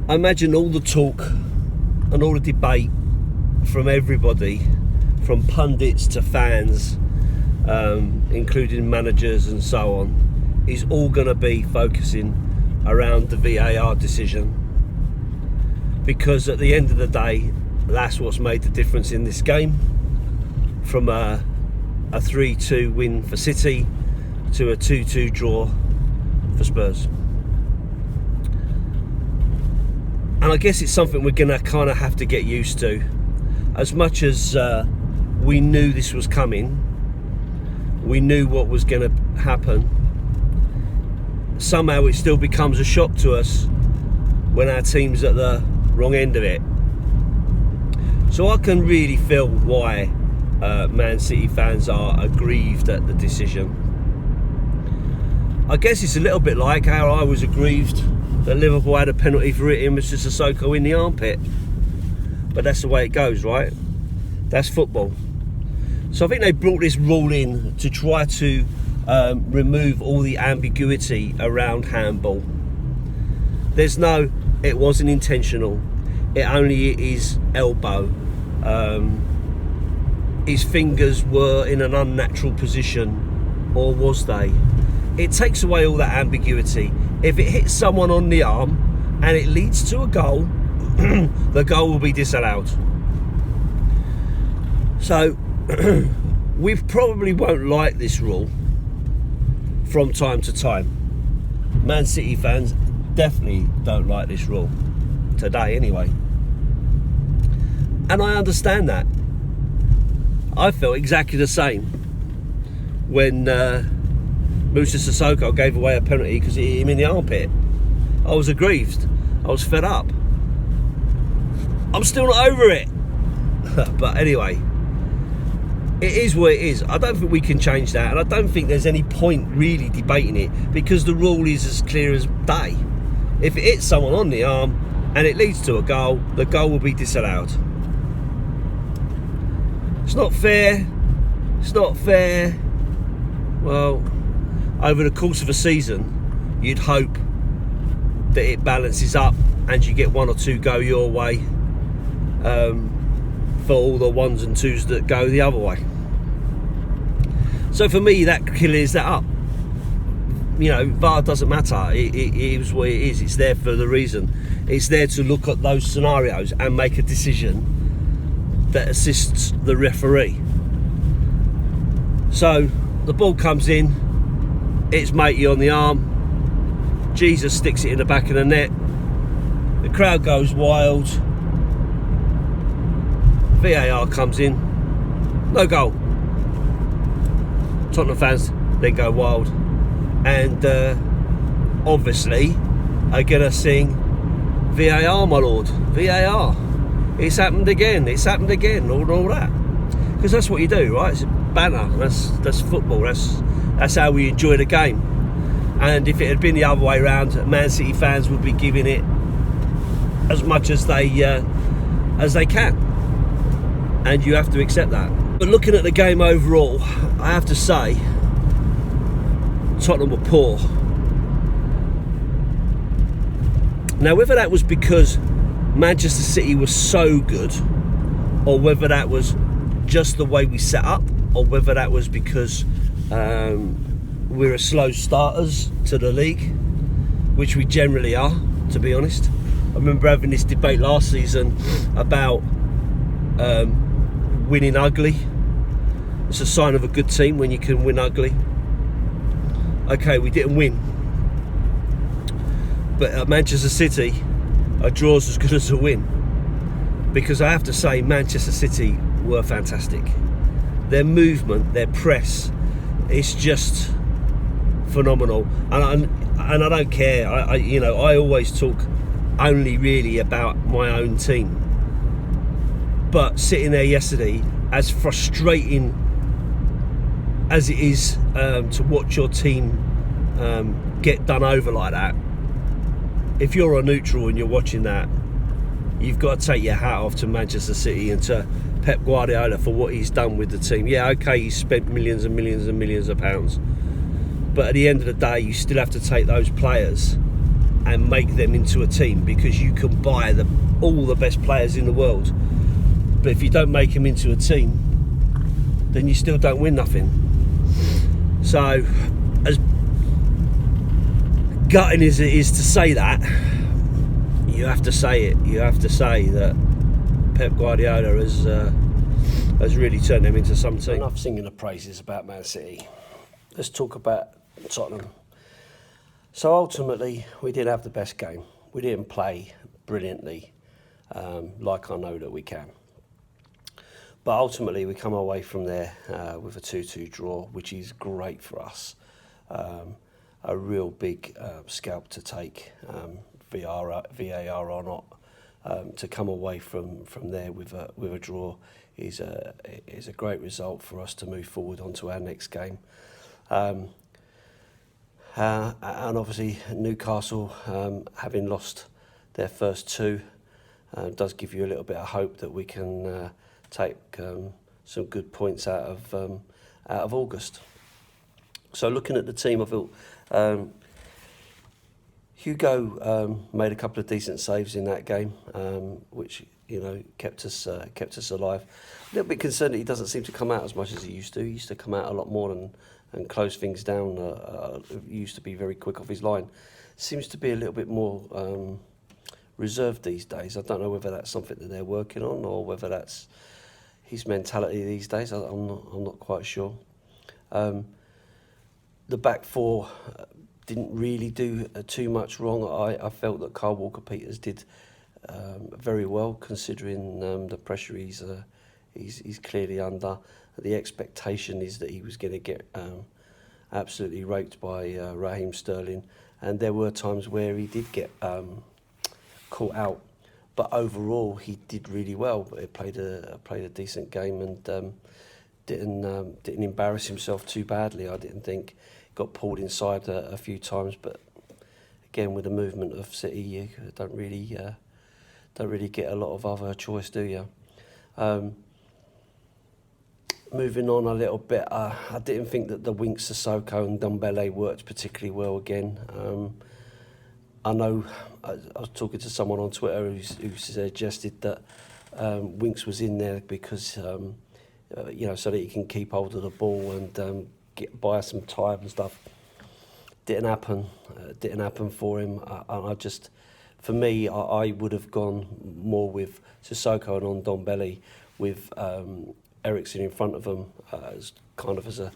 I imagine all the talk and all the debate from everybody, from pundits to fans, including managers and so on, is all going to be focusing around the VAR decision, because at the end of the day, that's what's made the difference in this game, from a 3-2 win for City to a 2-2 draw for Spurs. And I guess it's something we're going to kind of have to get used to. As much as we knew this was coming, we knew what was going to happen, somehow it still becomes a shock to us when our team's at the wrong end of it. So I can really feel why Man City fans are aggrieved at the decision. I guess it's a little bit like how I was aggrieved that Liverpool had a penalty for hitting Mr. Sissoko in the armpit. But that's the way it goes, right? That's football. So I think they brought this rule in to try to remove all the ambiguity around handball. There's no, it wasn't intentional, it only is elbow. His fingers were in an unnatural position, or was they? It takes away all that ambiguity. If it hits someone on the arm and it leads to a goal, the goal will be disallowed. So we probably won't like this rule from time to time. Man City fans definitely don't like this rule today anyway, and I understand that. I felt exactly the same when Moussa Sissoko gave away a penalty because he hit him in the armpit. I was aggrieved, I was fed up. I'm still not over it. But anyway, it is what it is. I don't think we can change that, and I don't think there's any point really debating it, because the rule is as clear as day. If it hits someone on the arm and it leads to a goal, the goal will be disallowed. It's not fair. It's not fair. Well, over the course of a season, you'd hope that it balances up and you get one or two go your way, for all the ones and twos that go the other way. So for me, that clears that up. You know, VAR doesn't matter. It is what it is. It's there for the reason. It's there to look at those scenarios and make a decision that assists the referee. So the ball comes in, it's matey on the arm, Jesus sticks it in the back of the net, the crowd goes wild, VAR comes in, no goal. Tottenham fans then go wild, and obviously are gonna sing VAR, my lord, VAR. It's happened again, all that. Because that's what you do, right? It's a banner, that's football, that's how we enjoy the game. And if it had been the other way around, Man City fans would be giving it as much as they can. And you have to accept that. But looking at the game overall, I have to say, Tottenham were poor. Now, whether that was because Manchester City was so good, or whether that was just the way we set up, or whether that was because we're a slow starters to the league, which we generally are, to be honest. I remember having this debate last season about winning ugly. It's a sign of a good team when you can win ugly. Okay, we didn't win, but at Manchester City, a draw's as good as a win, because I have to say Manchester City were fantastic. Their movement, their press, it's just phenomenal. And I don't care. I always talk only really about my own team. But sitting there yesterday, as frustrating as it is to watch your team get done over like that, if you're a neutral and you're watching that, you've got to take your hat off to Manchester City and to Pep Guardiola for what he's done with the team. Yeah, okay, he's spent millions and millions and millions of pounds, but at the end of the day, you still have to take those players and make them into a team, because you can buy all the best players in the world, but if you don't make them into a team, then you still don't win nothing. So, as gutting as it is to say that, you have to say it. You have to say that Pep Guardiola has really turned them into some team. Enough singing the praises about Man City. Let's talk about Tottenham. So ultimately, we did have the best game. We didn't play brilliantly, like I know that we can. But ultimately, we come away from there with a 2-2 draw, which is great for us. A real big scalp to take, VAR or not. To come away from there with a draw is a great result for us to move forward onto our next game. And obviously Newcastle, having lost their first two, does give you a little bit of hope that we can take some good points out of August. So looking at the team, I felt Hugo made a couple of decent saves in that game, which kept us alive. A little bit concerned that he doesn't seem to come out as much as he used to. He used to come out a lot more and close things down. He used to be very quick off his line. Seems to be a little bit more reserved these days. I don't know whether that's something that they're working on or whether that's his mentality these days. I'm not quite sure. The back four didn't really do too much wrong. I felt that Kyle Walker-Peters did very well, considering the pressure he's clearly under. The expectation is that he was going to get absolutely raped by Raheem Sterling, and there were times where he did get caught out. But overall, he did really well. But he played a decent game and didn't embarrass himself too badly. I didn't think. Got pulled inside a few times, but again, with the movement of City, you don't really get a lot of other choice, do you? Moving on a little bit, I didn't think that the Winks, Sissoko and Ndombele worked particularly well again. I know I was talking to someone on Twitter who suggested that Winks was in there because so that he can keep hold of the ball and buy some time and stuff. Didn't happen for him. For me, I would have gone more with Sissoko and Ndombele with Eriksen in front of them as kind of as a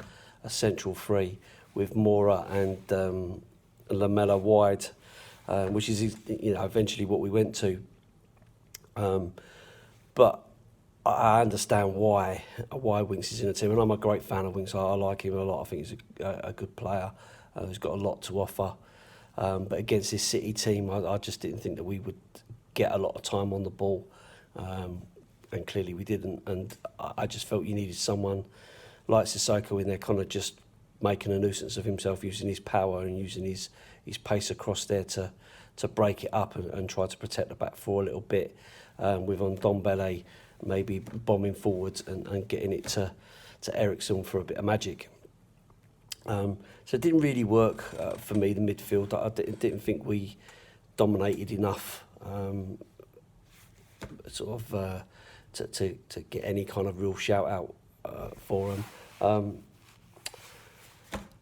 central three, with Mora and Lamela wide, which is eventually what we went to. But I understand why Winks is in the team, and I'm a great fan of Winks. I like him a lot. I think he's a good player who's got a lot to offer. But against this City team, I just didn't think that we would get a lot of time on the ball, and clearly we didn't. And I just felt you needed someone like Sissoko in there, kind of just making a nuisance of himself, using his power and using his pace across there to break it up and try to protect the back four a little bit, with Ndombele maybe bombing forwards and getting it to Eriksen for a bit of magic. So it didn't really work for me, the midfield. I didn't think we dominated enough to get any kind of real shout out for them.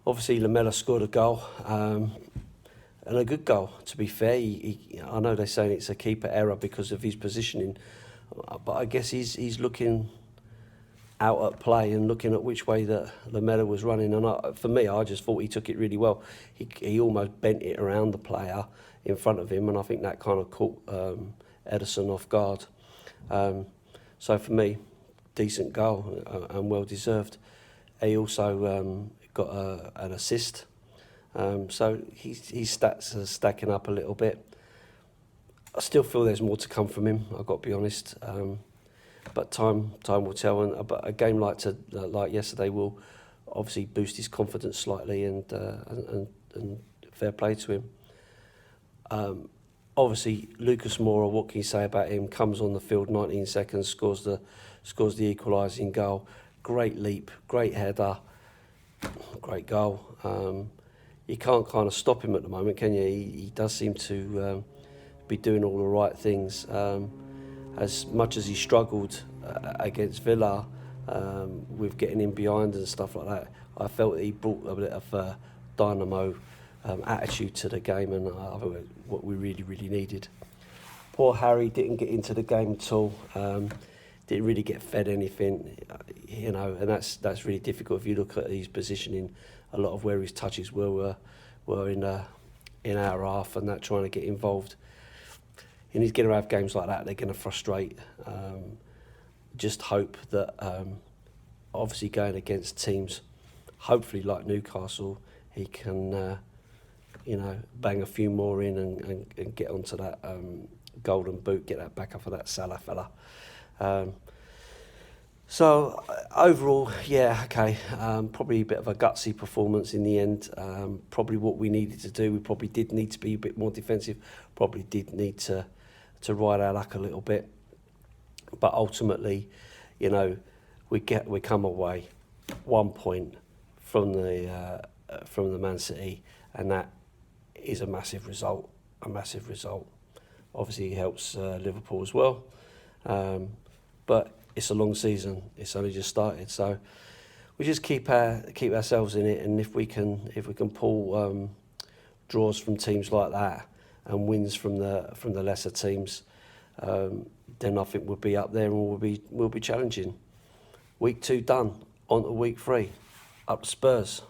Obviously, Lamela scored a goal, and a good goal, to be fair. I know they're saying it's a keeper error because of his positioning, but I guess he's looking out at play and looking at which way that Lamela was running. And for me, I just thought he took it really well. He almost bent it around the player in front of him, and I think that kind of caught Ederson off guard. So for me, decent goal and well deserved. He also got an assist, so his stats are stacking up a little bit. I still feel there's more to come from him, I've got to be honest. But time will tell. But a game like yesterday will obviously boost his confidence slightly, and fair play to him. Obviously, Lucas Moura, what can you say about him? Comes on the field, 19 seconds, scores the equalising goal. Great leap, great header, great goal. you can't kind of stop him at the moment, can you? He does seem to be doing all the right things. As much as he struggled against Villa with getting in behind and stuff like that, I felt that he brought a bit of dynamo attitude to the game, and I think what we really, really needed. Poor Harry didn't get into the game at all. Didn't really get fed anything, and that's really difficult if you look at his positioning. A lot of where his touches were in our half, and that trying to get involved. And he's going to have games like that. They're going to frustrate. Just hope that, obviously going against teams, hopefully like Newcastle, he can, bang a few more in and get onto that golden boot, get that back up for that Salah fella. So overall, yeah, okay, probably a bit of a gutsy performance in the end. Probably what we needed to do. We probably did need to be a bit more defensive. Probably did need to ride our luck a little bit. But ultimately, we come away 1 point from the Man City, and that is a massive result. Obviously, it helps Liverpool as well. But it's a long season. It's only just started, so we just keep ourselves in it. And if we can pull draws from teams like that and wins from the lesser teams, then I think we'll be up there and we'll be challenging. Week 2 done. On to week 3, up to Spurs.